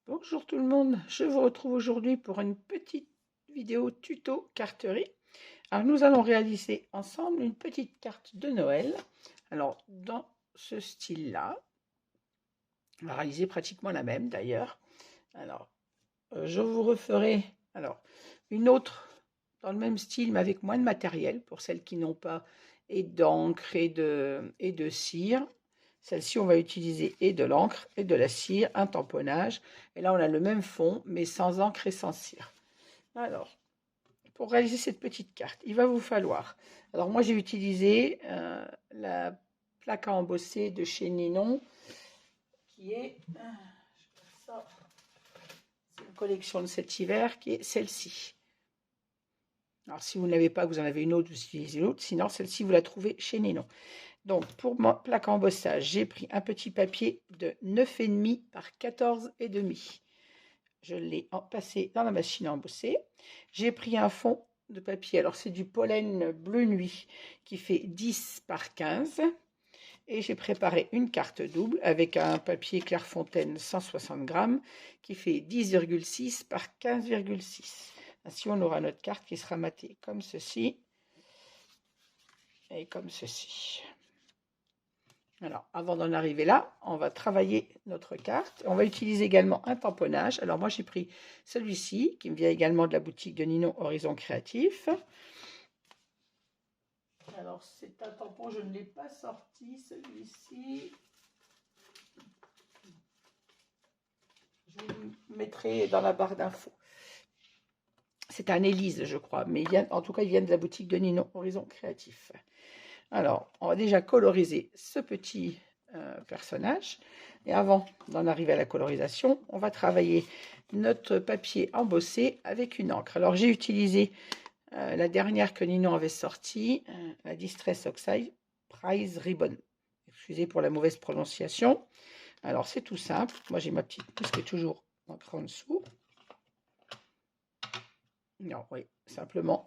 Bonjour tout le monde, je vous retrouve aujourd'hui pour une petite vidéo tuto carterie. Alors nous allons réaliser ensemble une petite carte de Noël. Alors dans ce style-là, on va réaliser pratiquement la même d'ailleurs. Alors je vous referai une autre dans le même style mais avec moins de matériel pour celles qui n'ont pas et d'encre et de cire. Celle-ci, on va utiliser et de l'encre et de la cire, un tamponnage. Et là, on a le même fond, mais sans encre et sans cire. Alors, pour réaliser cette petite carte, il va vous falloir... Alors, moi, j'ai utilisé la plaque à embosser de chez Ninon, qui est... C'est une collection de cet hiver, qui est celle-ci. Alors, si vous n'avez pas, vous en avez une autre, vous utilisez l'autre. Sinon, celle-ci, vous la trouvez chez Ninon. Donc, pour ma plaque à embossage, j'ai pris un petit papier de 9,5 par 14,5. Je l'ai passé dans la machine à embosser. J'ai pris un fond de papier. Alors, c'est du pollen bleu nuit qui fait 10 par 15. Et j'ai préparé une carte double avec un papier Clairefontaine 160 grammes qui fait 10,6 par 15,6. Ainsi, on aura notre carte qui sera matée comme ceci et comme ceci. Alors, avant d'en arriver là, on va travailler notre carte. On va utiliser également un tamponnage. Alors, moi, j'ai pris celui-ci, qui me vient également de la boutique de Ninon Horizon Créatif. Alors, c'est un tampon, je ne l'ai pas sorti, celui-ci. Je vous le mettrai dans la barre d'infos. C'est un Élise, je crois, mais en tout cas, il vient de la boutique de Ninon Horizon Créatif. Alors, on va déjà coloriser ce petit personnage. Et avant d'en arriver à la colorisation, on va travailler notre papier embossé avec une encre. Alors, j'ai utilisé la dernière que Ninon avait sortie, la Distress Oxide Prize Ribbon. Excusez pour la mauvaise prononciation. Alors, c'est tout simple. Moi, j'ai ma petite mousse qui est toujours ancrée en dessous. Non, oui, simplement,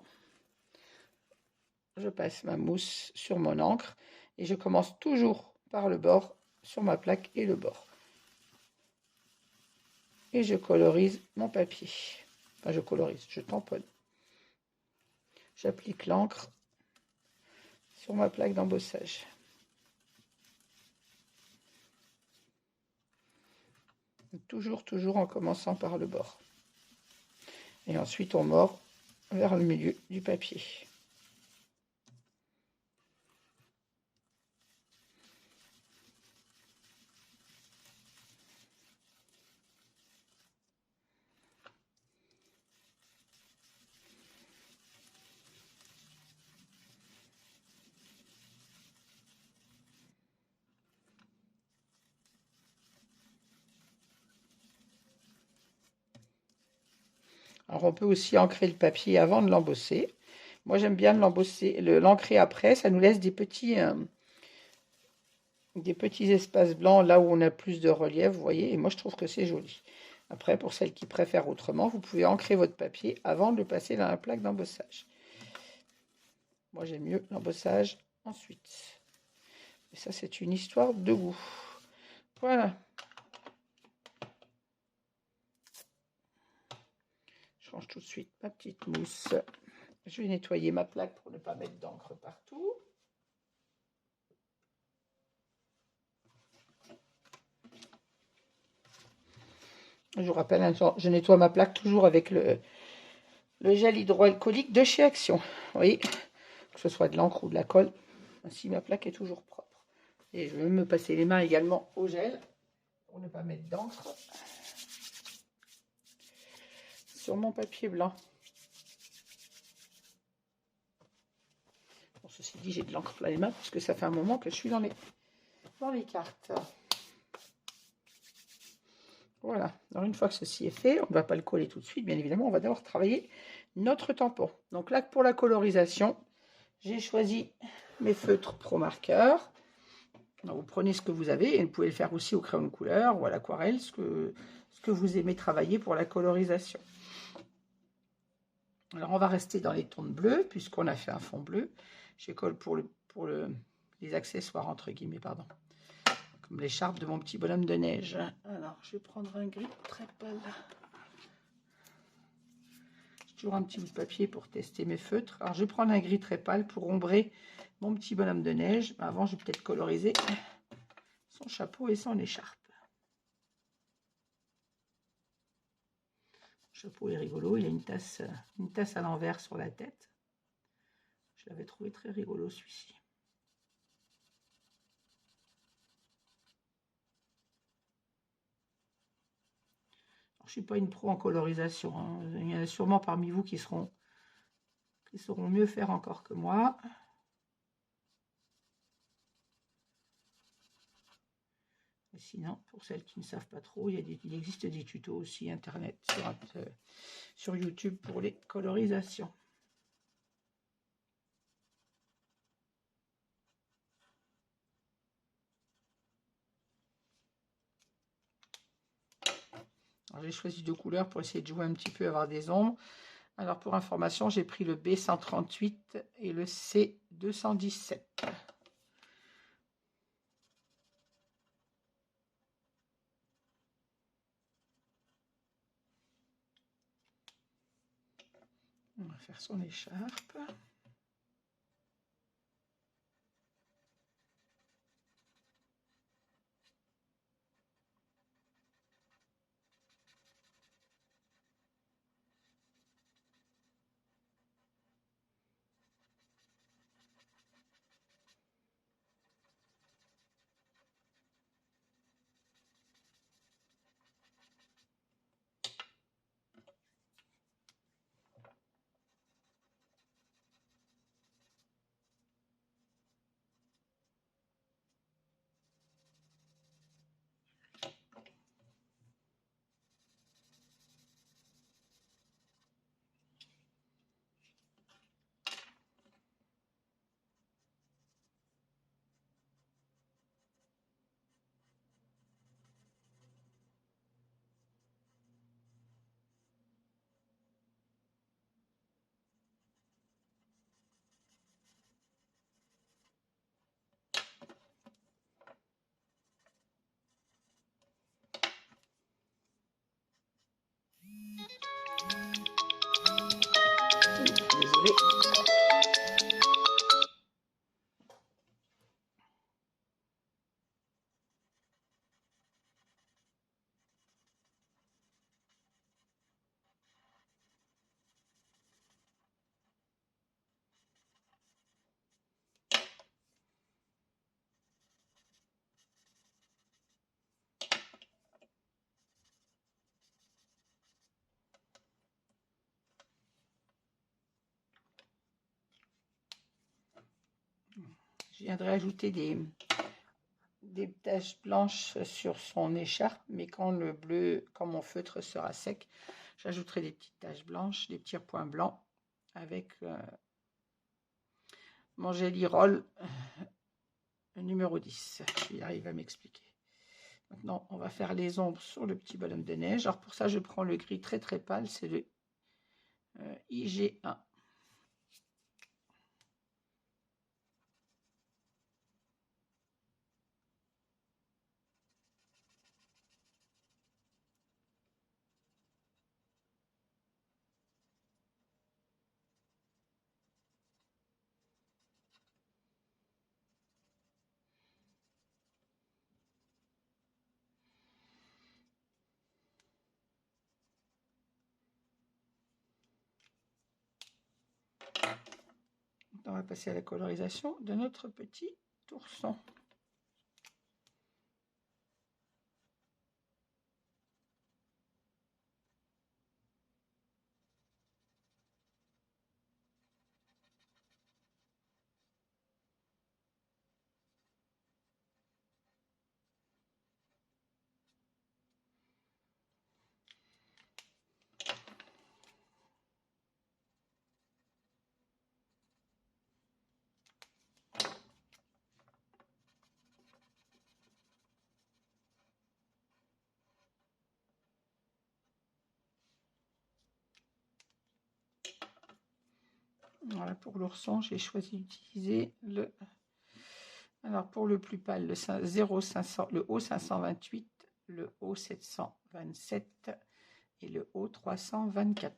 je passe ma mousse sur mon encre et je commence toujours par le bord sur ma plaque et le bord. Et je colorise mon papier. Enfin, je tamponne. J'applique l'encre sur ma plaque d'embossage. Toujours en commençant par le bord. Et ensuite, on mord vers le milieu du papier. Alors, on peut aussi ancrer le papier avant de l'embosser. Moi, j'aime bien l'ancrer après. Ça nous laisse des petits espaces blancs là où on a plus de relief, vous voyez. Et moi, je trouve que c'est joli. Après, pour celles qui préfèrent autrement, vous pouvez ancrer votre papier avant de le passer dans la plaque d'embossage. Moi, j'aime mieux l'embossage ensuite. Et ça, c'est une histoire de goût. Voilà. Je range tout de suite ma petite mousse. Je vais nettoyer ma plaque pour ne pas mettre d'encre partout. Je vous rappelle, je nettoie ma plaque toujours avec le gel hydroalcoolique de chez Action. Vous voyez, que ce soit de l'encre ou de la colle. Ainsi, ma plaque est toujours propre. Et je vais me passer les mains également au gel pour ne pas mettre d'encre sur mon papier blanc. Bon, ceci dit, j'ai de l'encre plein les mains parce que ça fait un moment que je suis dans les cartes. Voilà. Alors, une fois que ceci est fait, on ne va pas le coller tout de suite, bien évidemment. On va d'abord travailler notre tampon. Donc là, pour la colorisation, j'ai choisi mes feutres Pro Marker. Vous prenez ce que vous avez et vous pouvez le faire aussi au crayon de couleur ou à l'aquarelle, ce que vous aimez travailler pour la colorisation. Alors, on va rester dans les tons de bleu puisqu'on a fait un fond bleu. Je colle pour les accessoires, entre guillemets, pardon. comme l'écharpe de mon petit bonhomme de neige. Alors, je vais prendre un gris très pâle. J'ai toujours un petit bout de papier pour tester mes feutres. Alors, je vais prendre un gris très pâle pour ombrer mon petit bonhomme de neige. Avant, je vais peut-être coloriser son chapeau et son écharpe. Le chapeau est rigolo, il a une tasse à l'envers sur la tête. Je l'avais trouvé très rigolo celui-ci. Je ne suis pas une pro en colorisation, hein. Il y en a sûrement parmi vous qui sauront mieux faire encore que moi. Et sinon, pour celles qui ne savent pas trop, il existe des tutos aussi internet sur YouTube pour les colorisations. J'ai choisi 2 couleurs pour essayer de jouer un petit peu, avoir des ombres. Alors pour information, j'ai pris le B138 et le C217. On va faire son écharpe. Désolée. Je viendrai ajouter des taches blanches sur son écharpe, mais quand mon feutre sera sec, j'ajouterai des petites taches blanches, des petits points blancs avec mon Gelly Roll numéro 10. Je vais arriver à m'expliquer. Maintenant, on va faire les ombres sur le petit bonhomme de neige. Alors pour ça, je prends le gris très très pâle, c'est le IG1. On va passer à la colorisation de notre petit ourson. Voilà, pour l'ourson, j'ai choisi d'utiliser le Alors, pour le plus pâle, le 0500, le haut 528, le haut 727 et le haut 324.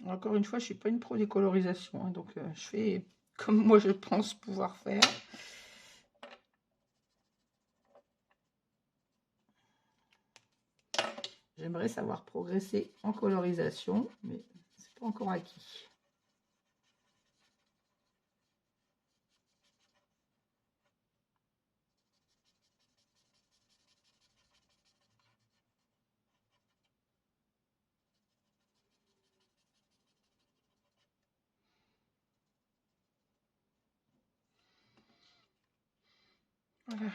Encore une fois, je ne suis pas une pro des colorisations, hein, donc je fais comme moi je pense pouvoir faire. J'aimerais savoir progresser en colorisation, mais c'est pas encore acquis. Voilà.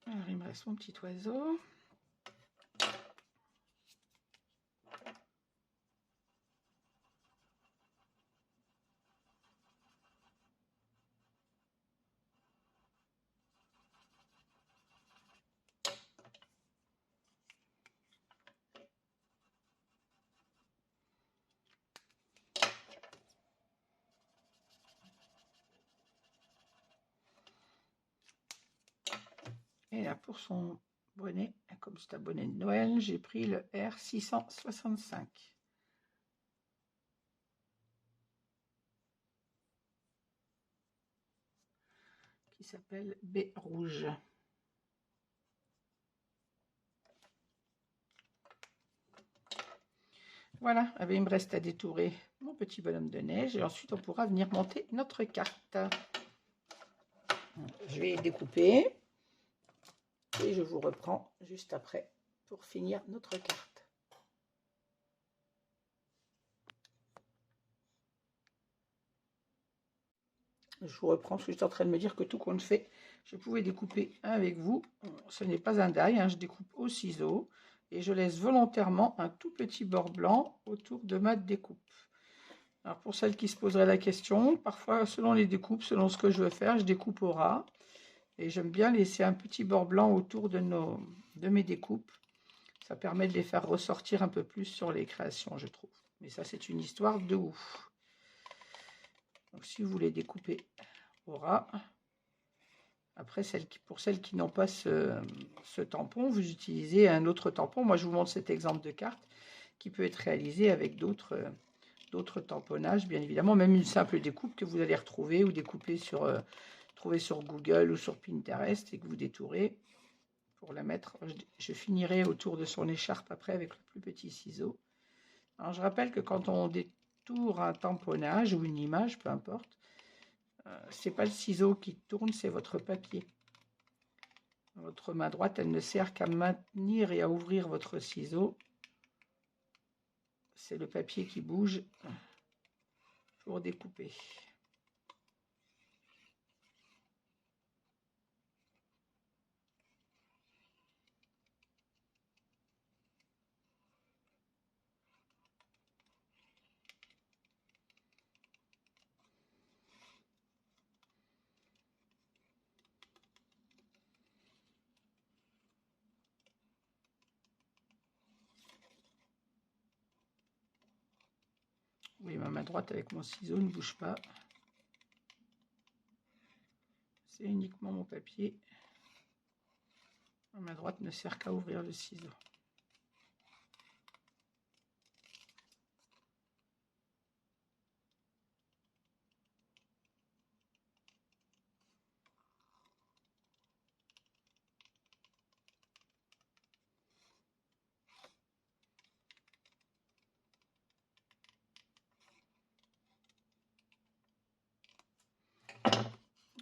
Alors, il me reste mon petit oiseau. Et là, pour son bonnet, comme c'est un bonnet de Noël, j'ai pris le R665. Qui s'appelle B rouge. Voilà, il me reste à détourer mon petit bonhomme de neige et ensuite on pourra venir monter notre carte. Je vais découper et je vous reprends juste après pour finir notre carte. Je vous reprends parce que j'étais en train de me dire que tout compte fait, je pouvais découper avec vous. Ce n'est pas un die, hein, je découpe au ciseau et je laisse volontairement un tout petit bord blanc autour de ma découpe. Alors pour celles qui se poseraient la question, parfois selon les découpes, selon ce que je veux faire, je découpe au ras. Et j'aime bien laisser un petit bord blanc autour de mes découpes. Ça permet de les faire ressortir un peu plus sur les créations, je trouve. Mais ça, c'est une histoire de ouf. Donc si vous voulez découper au ras, après, pour celles qui n'ont pas ce tampon, vous utilisez un autre tampon. Moi, je vous montre cet exemple de carte qui peut être réalisé avec d'autres tamponnages, bien évidemment, même une simple découpe que vous allez retrouver ou découper trouver sur Google ou sur Pinterest et que vous détourez pour la mettre. Je finirai autour de son écharpe après avec le plus petit ciseau. Alors, je rappelle que quand on détourne un tamponnage ou une image, peu importe, c'est pas le ciseau qui tourne, c'est votre papier. Votre main droite, elle ne sert qu'à maintenir et à ouvrir votre ciseau. C'est le papier qui bouge pour découper. Oui, ma main droite avec mon ciseau ne bouge pas. C'est uniquement mon papier. Ma main droite ne sert qu'à ouvrir le ciseau.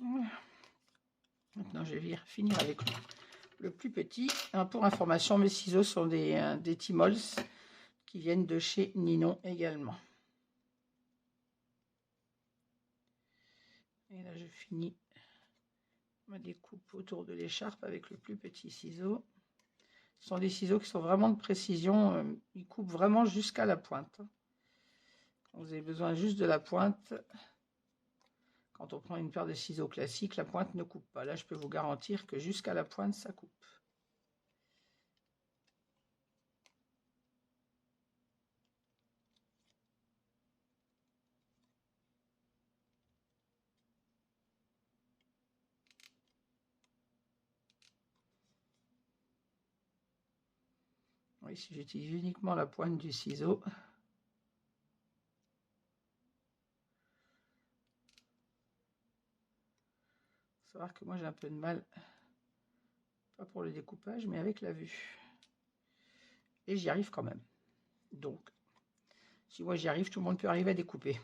Voilà. Maintenant, je vais finir avec le plus petit. Pour information, mes ciseaux sont des Timols qui viennent de chez Ninon également. Et là, je finis ma découpe autour de l'écharpe avec le plus petit ciseau. Ce sont des ciseaux qui sont vraiment de précision. Ils coupent vraiment jusqu'à la pointe. Quand vous avez besoin juste de la pointe, quand on prend une paire de ciseaux classiques, la pointe ne coupe pas. Là, je peux vous garantir que jusqu'à la pointe, ça coupe. Oui, si j'utilise uniquement la pointe du ciseau, faut savoir que moi j'ai un peu de mal, pas pour le découpage, mais avec la vue. Et j'y arrive quand même. Donc, si moi j'y arrive, tout le monde peut arriver à découper.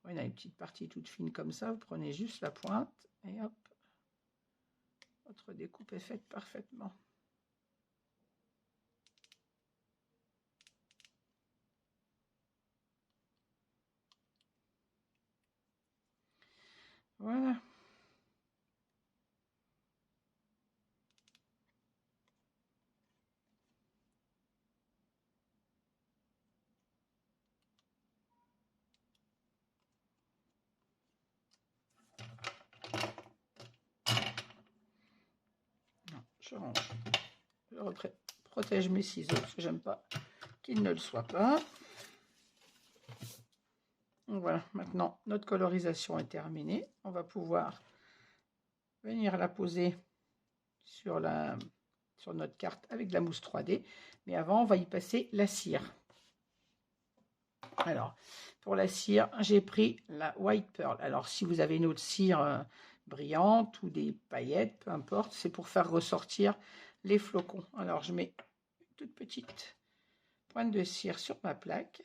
On a une petite partie toute fine comme ça, vous prenez juste la pointe et hop, votre découpe est faite parfaitement. Voilà. Non, je range. Je protège mes ciseaux parce que j'aime pas qu'ils ne le soient pas. Donc voilà, maintenant notre colorisation est terminée. On va pouvoir venir la poser sur notre carte avec de la mousse 3D. Mais avant, on va y passer la cire. Alors, pour la cire, j'ai pris la White Pearl. Alors, si vous avez une autre cire brillante ou des paillettes, peu importe, c'est pour faire ressortir les flocons. Alors, je mets une toute petite pointe de cire sur ma plaque.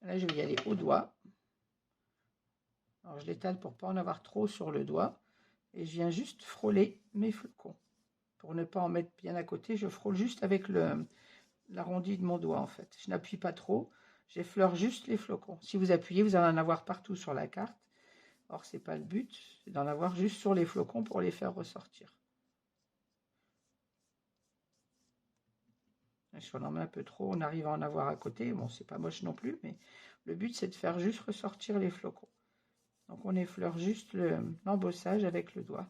Là, je vais y aller au doigt. Alors, je l'étale pour ne pas en avoir trop sur le doigt. Et je viens juste frôler mes flocons. Pour ne pas en mettre bien à côté, je frôle juste avec l'arrondi de mon doigt, en fait. Je n'appuie pas trop. J'effleure juste les flocons. Si vous appuyez, vous allez en avoir partout sur la carte. Or, ce n'est pas le but, c'est d'en avoir juste sur les flocons pour les faire ressortir. Si on en met un peu trop, on arrive à en avoir à côté. Bon, c'est pas moche non plus, mais le but, c'est de faire juste ressortir les flocons. Donc, on effleure juste l'embossage avec le doigt.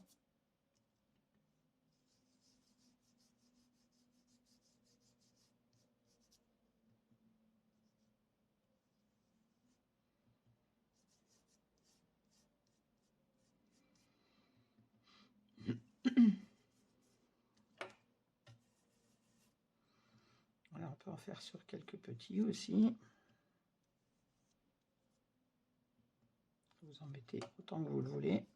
Voilà, on peut en faire sur quelques petits aussi. Vous en mettez autant que vous le voulez.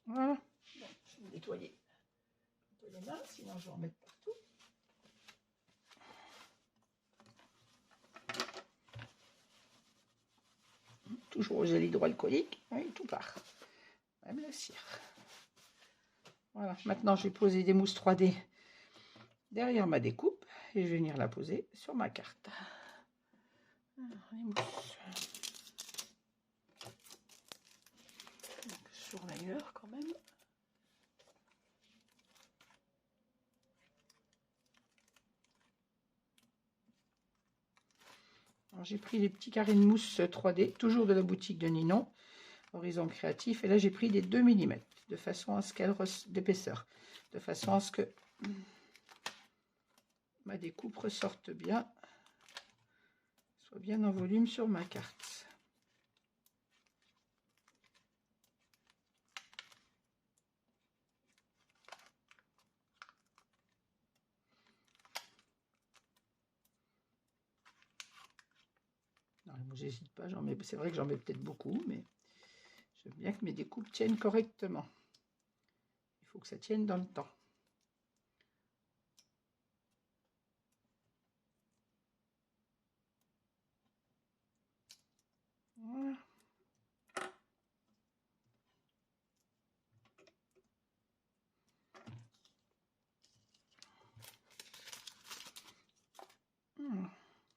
Voilà. Je vais nettoyer un peu les mains, sinon je vais en mettre partout. Toujours au gel hydroalcoolique, oui, tout part. Même la cire. Voilà, maintenant je vais poser des mousses 3D derrière ma découpe et je vais venir la poser sur ma carte. Alors, les mousses. Sur l'ailleurs quand même. J'ai pris les petits carrés de mousse 3D, toujours de la boutique de Ninon, Horizon Créatif, et là j'ai pris des 2 mm, de façon à ce qu'elle d'épaisseur, de façon à ce que ma découpe ressorte bien, soit bien en volume sur ma carte. J'hésite pas, c'est vrai que j'en mets peut-être beaucoup, mais j'aime bien que mes découpes tiennent correctement. Il faut que ça tienne dans le temps. Voilà.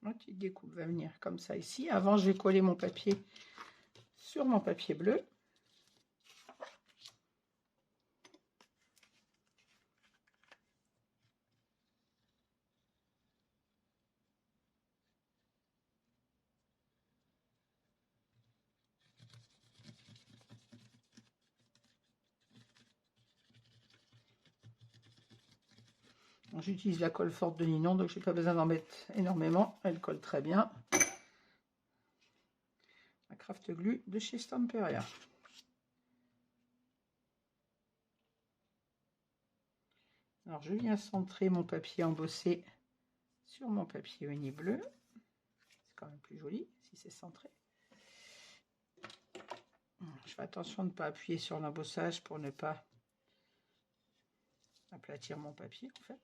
Ma petite découpe va venir comme ça ici. Avant, je vais coller mon papier sur mon papier bleu. J'utilise la colle forte de Ninon, donc je n'ai pas besoin d'en mettre énormément. Elle colle très bien. La Craft Glue de chez Stamperia. Alors je viens centrer mon papier embossé sur mon papier uni bleu. C'est quand même plus joli si c'est centré. Je fais attention de ne pas appuyer sur l'embossage pour ne pas aplatir mon papier en fait.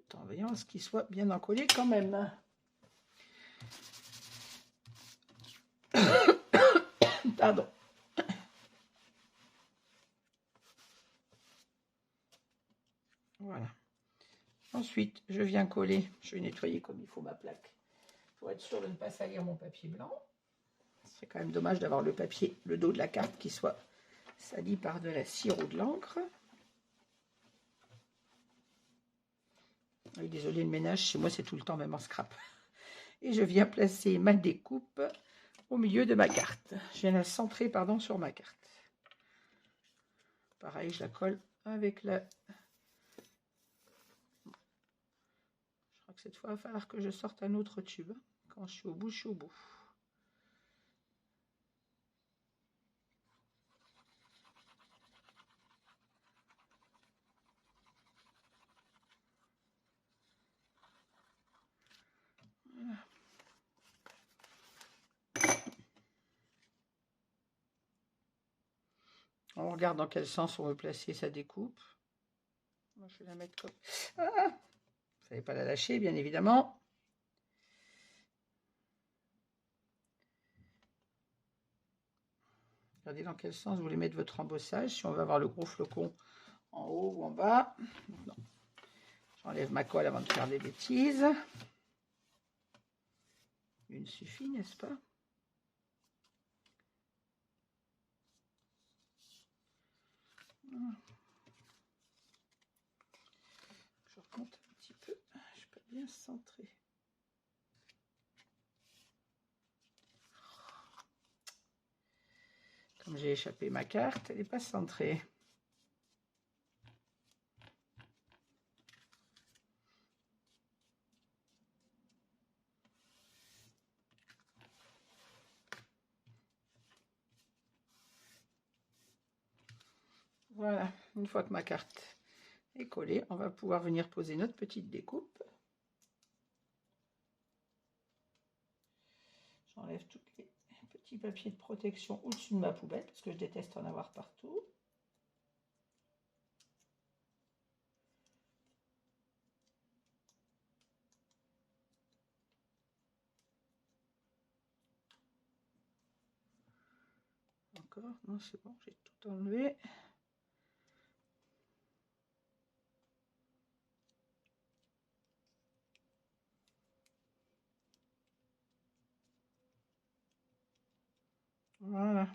Tout en veillant à ce qu'il soit bien encollé quand même. Pardon. Voilà. Ensuite, je viens coller, je vais nettoyer comme il faut ma plaque pour être sûr de ne pas salir mon papier blanc. Ce serait quand même dommage d'avoir le papier, le dos de la carte qui soit sali par de la cire ou de l'encre. Oui, désolé, le ménage, chez moi, c'est tout le temps même en scrap. Et je viens placer ma découpe au milieu de ma carte. Je viens la centrer, pardon, sur ma carte. Pareil, je la colle avec la... Je crois que cette fois, il va falloir que je sorte un autre tube. Quand je suis au bout, je suis au bout. Voilà. On regarde dans quel sens on veut placer sa découpe. Moi, je vais la mettre comme... Ah, il ne fallait pas la lâcher, bien évidemment. Regardez dans quel sens vous voulez mettre votre embossage. Si on veut avoir le gros flocon en haut ou en bas. J'enlève ma colle avant de faire des bêtises. Une suffit, n'est-ce pas? Je remonte un petit peu. Je suis pas bien centrée. Comme j'ai échappé ma carte, elle n'est pas centrée. Voilà, une fois que ma carte est collée, on va pouvoir venir poser notre petite découpe. J'enlève tous les petits papiers de protection au-dessus de ma poubelle parce que je déteste en avoir partout. Encore, non, c'est bon, j'ai tout enlevé. Voilà.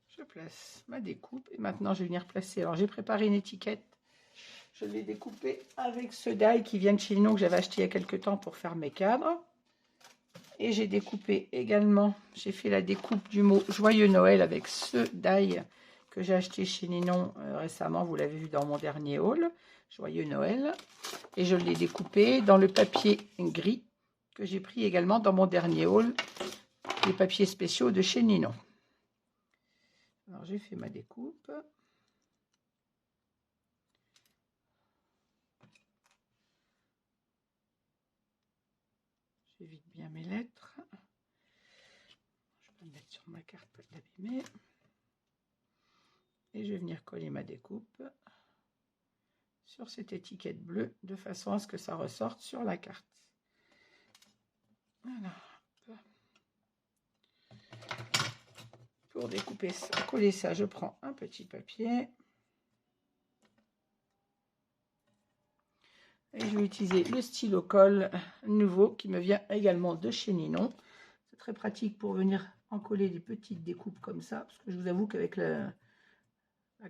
Je place ma découpe et maintenant je vais venir placer. Alors j'ai préparé une étiquette. Je l'ai découpée avec ce die qui vient de chez nous que j'avais acheté il y a quelques temps pour faire mes cadres. Et j'ai découpé également, j'ai fait la découpe du mot Joyeux Noël avec ce die que j'ai acheté chez Ninon récemment. Vous l'avez vu dans mon dernier haul, Joyeux Noël. Et je l'ai découpé dans le papier gris que j'ai pris également dans mon dernier haul, les papiers spéciaux de chez Ninon. Alors j'ai fait ma découpe. J'évite bien mes lettres. Je vais le mettre sur ma carte pour l'abîmer. Et je vais venir coller ma découpe sur cette étiquette bleue de façon à ce que ça ressorte sur la carte. Voilà. Pour découper ça, coller ça, je prends un petit papier. Et je vais utiliser le stylo colle nouveau qui me vient également de chez Ninon. C'est très pratique pour venir en coller des petites découpes comme ça. Parce que je vous avoue qu'avec la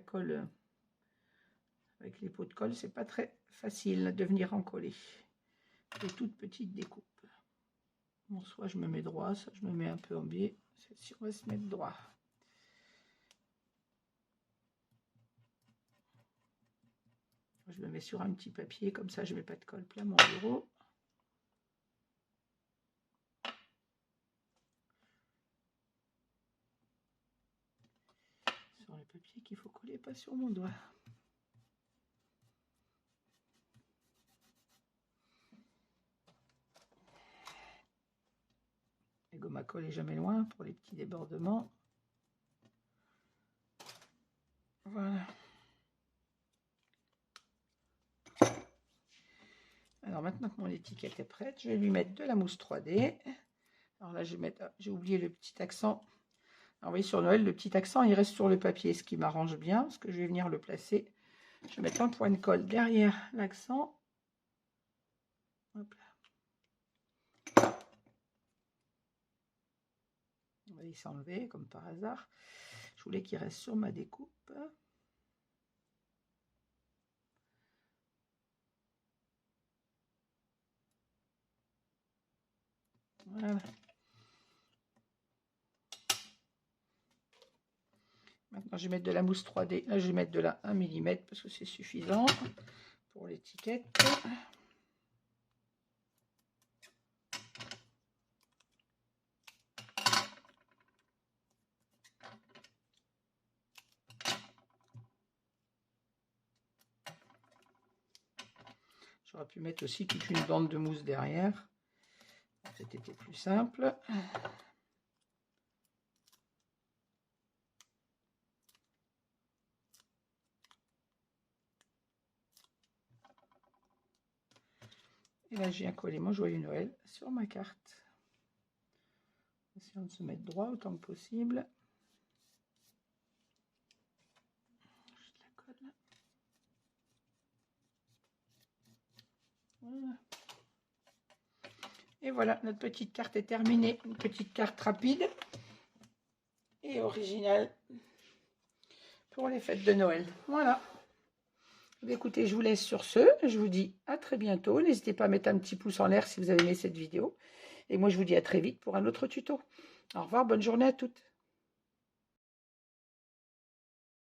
colle, avec les pots de colle, c'est pas très facile de venir en coller des toutes petites découpes. Bon, soit je me mets droit, soit je me mets un peu en biais. Celle-ci, on va se mettre droit. Je me mets sur un petit papier, comme ça je ne mets pas de colle plein mon bureau. Sur le papier qu'il faut coller, pas sur mon doigt. La gomme à colle est jamais loin pour les petits débordements. Voilà. Alors maintenant que mon étiquette est prête, je vais lui mettre de la mousse 3D. Alors là, je vais mettre, j'ai oublié le petit accent. Alors, vous voyez, sur Noël, le petit accent, il reste sur le papier, ce qui m'arrange bien, parce que je vais venir le placer. Je vais mettre un point de colle derrière l'accent. Hop là. On va y s'enlever, comme par hasard. Je voulais qu'il reste sur ma découpe. Voilà. Maintenant, je vais mettre de la mousse 3D. Là, je vais mettre de la 1 mm parce que c'est suffisant pour l'étiquette. J'aurais pu mettre aussi toute une bande de mousse derrière. C'était plus simple. Et là, j'ai collé mon joyeux Noël sur ma carte. Essayons de se mettre droit autant que possible. Je la colle là. Voilà. Et voilà, notre petite carte est terminée. Une petite carte rapide et originale pour les fêtes de Noël. Voilà. Écoutez, je vous laisse sur ce. Je vous dis à très bientôt. N'hésitez pas à mettre un petit pouce en l'air si vous avez aimé cette vidéo. Et moi, je vous dis à très vite pour un autre tuto. Au revoir, bonne journée à toutes.